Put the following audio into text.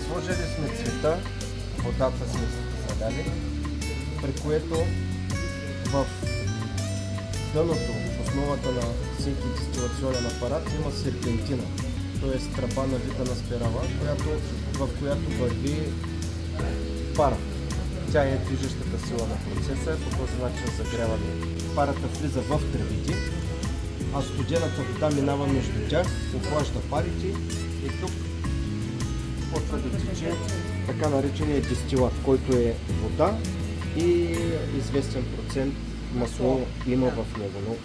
Сложили сме цвета, водата сме заляли, при което в дъното, в основата на всеки дестилационен апарат има серпентина, т.е. тръба навита на спирала, в която върви пара. Тя е движещата сила на процеса, по този начин загряваме. Парата влиза в тръбите, а студената вода минава между тях, охлажда парите и тук почва да тече така наречения дестилат, който е вода и известен процент масло има в него.